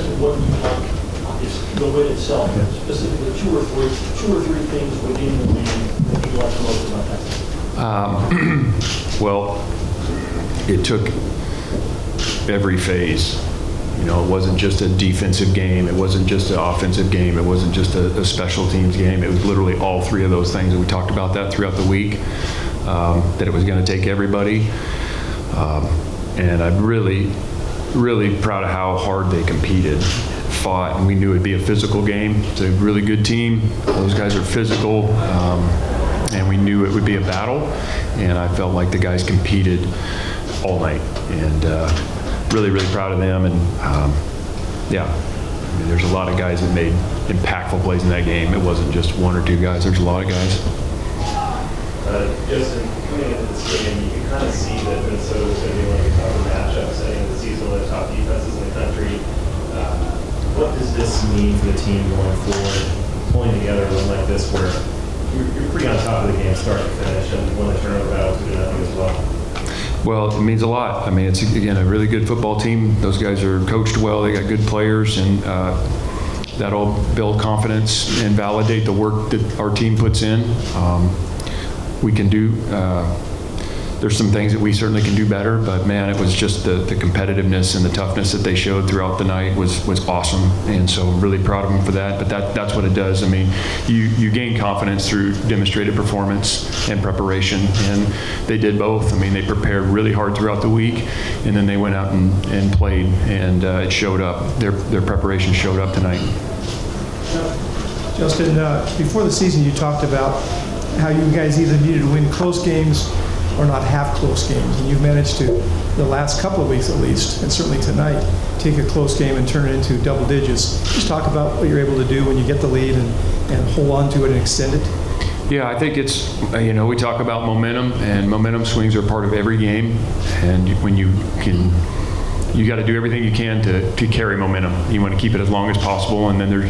just what you like is the win itself, specifically two or three things within the win that you like most about that? Well, it took every phase. You know, it wasn't just a defensive game. It wasn't just an offensive game. It wasn't just a special teams game. It was literally all three of those things. And we talked about that throughout the week, that it was going to take everybody. And I'm really, really proud of how hard they competed, fought, and we knew it'd be a physical game. It's a really good team. Those guys are physical, and we knew it would be a battle. And I felt like the guys competed all night, and really, really proud of them. And yeah, I mean, there's a lot of guys that made impactful plays in that game. It wasn't just one or two guys. There's a lot of guys. Justin, coming into this game, you can kind of see that Minnesota was going to be one of the tougher matchups heading into the season, one of the top defenses in the country. What does this mean for the team going forward, pulling together a win like this where you're pretty on top of the game start to finish and won the turnover battle 2-0 as well? Well, it means a lot. I mean, it's, again, a really good football team. Those guys are coached well. They got good players, and that'll build confidence and validate the work that our team puts in. We can do, there's some things that we certainly can do better, but man, it was just the competitiveness and the toughness that they showed throughout the night was awesome. And so really proud of them for that. But that's what it does. I mean, you gain confidence through demonstrated performance and preparation, and they did both. I mean, they prepared really hard throughout the week, and then they went out and played, and it showed up. Their preparation showed up tonight. Justin, before the season, you talked about how you guys either needed to win close games or not have close games. And you've managed to, the last couple of weeks at least, and certainly tonight, take a close game and turn it into double digits. Just talk about what you're able to do when you get the lead and hold on to it and extend it. Yeah, I think it's, you know, we talk about momentum, and momentum swings are part of every game. And when you got to do everything you can to carry momentum. You want to keep it as long as possible, and then there's,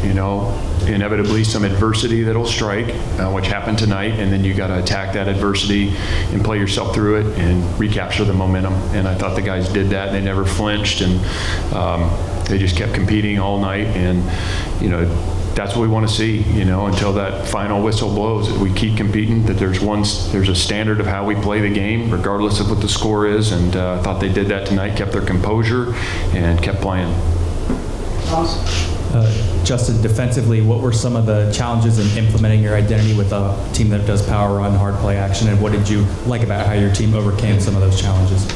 you know, inevitably some adversity that'll strike, which happened tonight, and then you got to attack that adversity and play yourself through it and recapture the momentum. And I thought the guys did that. They never flinched, and they just kept competing all night. And you know, that's what we want to see, you know, until that final whistle blows, that we keep competing, that there's a standard of how we play the game, regardless of what the score is. And I thought they did that tonight, kept their composure, and kept playing. Justin, defensively, what were some of the challenges in implementing your identity with a team that does power run, hard play action, and what did you like about how your team overcame some of those challenges?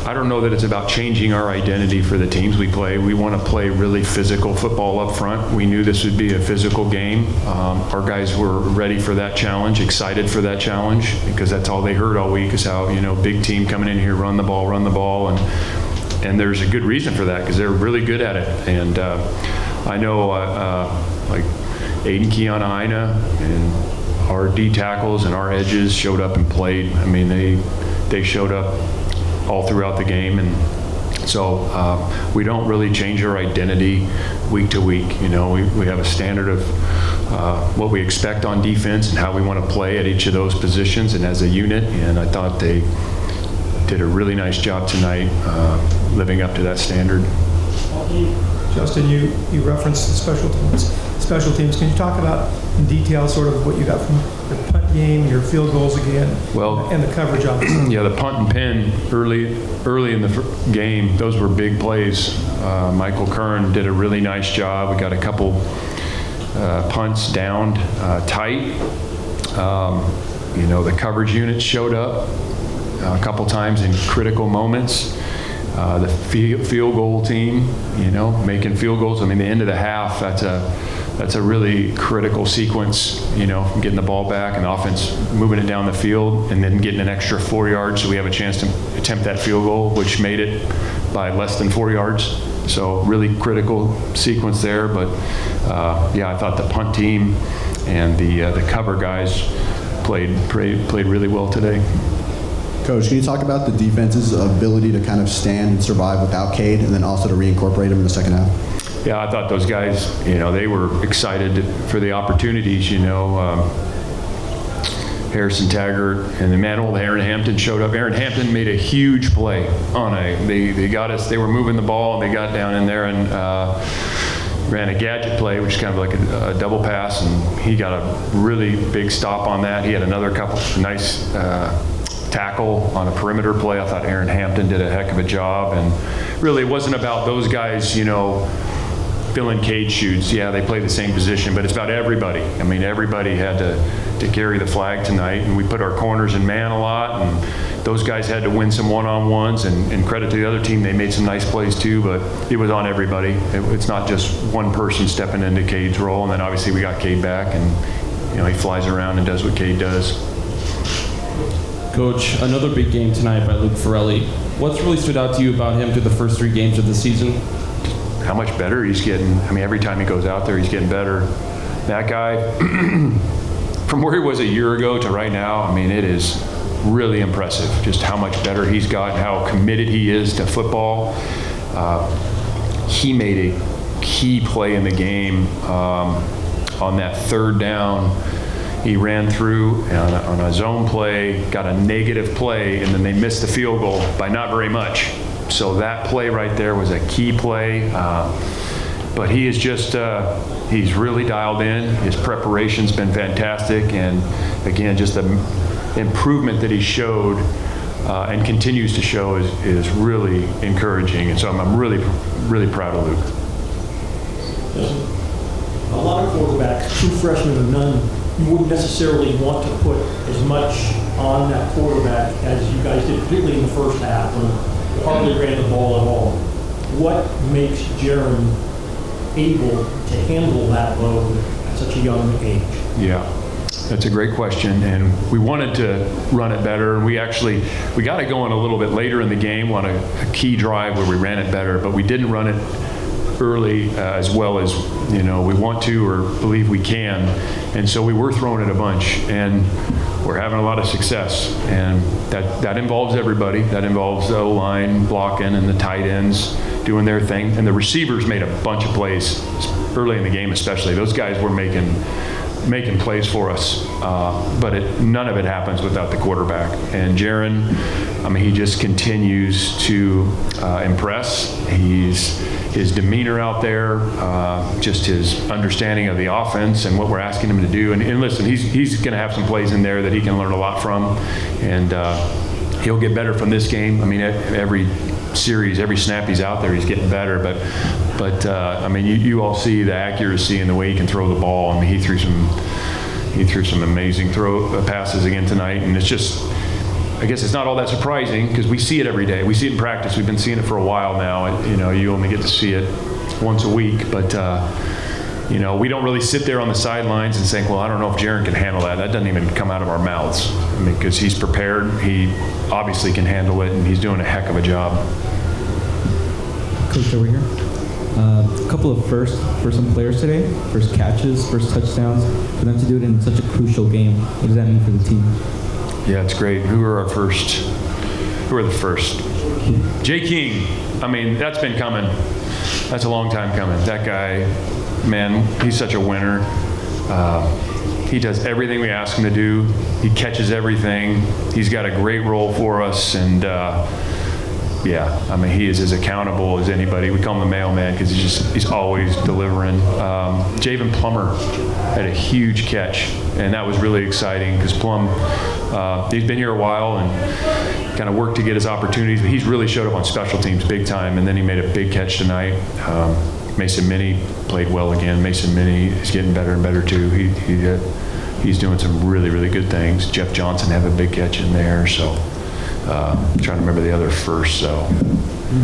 I don't know that it's about changing our identity for the teams we play. We want to play really physical football up front. We knew this would be a physical game. Our guys were ready for that challenge, excited for that challenge, because that's all they heard all week is how, you know, big team coming in here, run the ball. And there's a good reason for that, because they're really good at it. And I know like Aiden Keon-Aina and our D tackles and our edges showed up and played. I mean, they showed up all throughout the game, and so we don't really change our identity week to week. You know, we have a standard of what we expect on defense and how we want to play at each of those positions and as a unit, and I thought they did a really nice job tonight living up to that standard. Justin, you referenced the special teams. Can you talk about in detail sort of what you got from your punt game, your field goals again, and the coverage obviously? Yeah, the punt and pin early in the game, those were big plays. Michael Kern did a really nice job. We got a couple punts downed tight. You know, the coverage units showed up a couple times in critical moments. The field goal team, you know, making field goals. I mean, the end of the half, that's a really critical sequence, you know, getting the ball back and the offense moving it down the field and then getting an extra 4 yards so we have a chance to attempt that field goal, which made it by less than 4 yards. So really critical sequence there. But yeah, I thought the punt team and the cover guys played really well today. Coach, can you talk about the defense's ability to kind of stand and survive without Cade, and then also to reincorporate him in the second half? Yeah, I thought those guys, you know, they were excited for the opportunities, you know. Harrison Taggart, and then man, old Aaron Hampton showed up. Aaron Hampton made a huge play on they got us, they were moving the ball, and they got down in there and ran a gadget play, which is kind of like a double pass, and he got a really big stop on that. He had another couple nice tackle on a perimeter play. I thought Aaron Hampton did a heck of a job, and really it wasn't about those guys, filling Cade's shoes. Yeah, they play the same position, but it's about everybody. I mean, everybody had to carry the flag tonight, and we put our corners in man a lot, and those guys had to win some one-on-ones, and credit to the other team, they made some nice plays too, but it was on everybody. It's not just one person stepping into Cade's role, and then obviously we got Cade back, and he flies around and does what Cade does. Coach, another big game tonight by Luke Ferrelli. What's really stood out to you about him through the first 3 games of the season? How much better he's getting. I mean, every time he goes out there, he's getting better. That guy, from where he was a year ago to right now, I mean, it is really impressive just how much better he's gotten, how committed he is to football. He made a key play in the game on that 3rd down. He ran through on a zone play, got a negative play, and then they missed the field goal by not very much. So that play right there was a key play. But he is just, he's really dialed in. His preparation's been fantastic. And again, just the improvement that he showed and continues to show is really encouraging. And so I'm really, really proud of Luke. A lot of quarterbacks, true freshmen or none, you wouldn't necessarily want to put as much on that quarterback as you guys did, particularly in the first half when you hardly ran the ball at all. What makes Jaron able to handle that load at such a young age? Yeah, that's a great question, and we wanted to run it better, and we got it going a little bit later in the game on a key drive where we ran it better, but we didn't run it early as well as we want to or believe we can, and so we were throwing it a bunch, and we're having a lot of success, and that involves everybody. That involves the O-line blocking and the tight ends doing their thing, and the receivers made a bunch of plays early in the game, especially. Those guys were making plays for us, but none of it happens without the quarterback. And Jaron, I mean, he just continues to impress. His demeanor out there, just his understanding of the offense and what we're asking him to do. And listen, he's going to have some plays in there that he can learn a lot from, and he'll get better from this game. I mean, every series, every snap he's out there, he's getting better. But I mean, you all see the accuracy and the way he can throw the ball. I mean, he threw some amazing passes again tonight, and it's just, I guess it's not all that surprising because we see it every day. We see it in practice. We've been seeing it for a while now. You only get to see it once a week, but we don't really sit there on the sidelines and think, well, I don't know if Jaron can handle that. That doesn't even come out of our mouths. I mean, because he's prepared. He obviously can handle it, and he's doing a heck of a job. Coach, over here. A couple of firsts for some players today. First catches, first touchdowns. For them to do it in such a crucial game, what does that mean for the team? Yeah, it's great. Who are the first? Jay King. I mean, that's been coming. That's a long time coming. That guy, man, he's such a winner. He does everything we ask him to do. He catches everything. He's got a great role for us, and yeah, I mean, he is as accountable as anybody. We call him the mailman because he's always delivering. Javen Plummer had a huge catch, and that was really exciting because Plum, he's been here a while and kind of worked to get his opportunities, but he's really showed up on special teams big time, and then he made a big catch tonight. Mason Minnie played well again. Mason Minnie is getting better and better too. He's doing some really, really good things. Jeff Johnson had a big catch in there, so. Trying to remember the other first, so.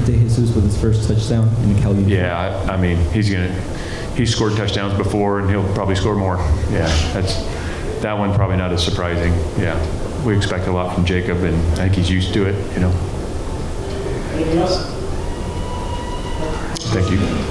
De Jesus with his first touchdown in the Cal uniform. Yeah, I mean, he's scored touchdowns before, and he'll probably score more. Yeah, that one probably not as surprising. Yeah, we expect a lot from Jacob, and I think he's used to it, Anything else? Thank you.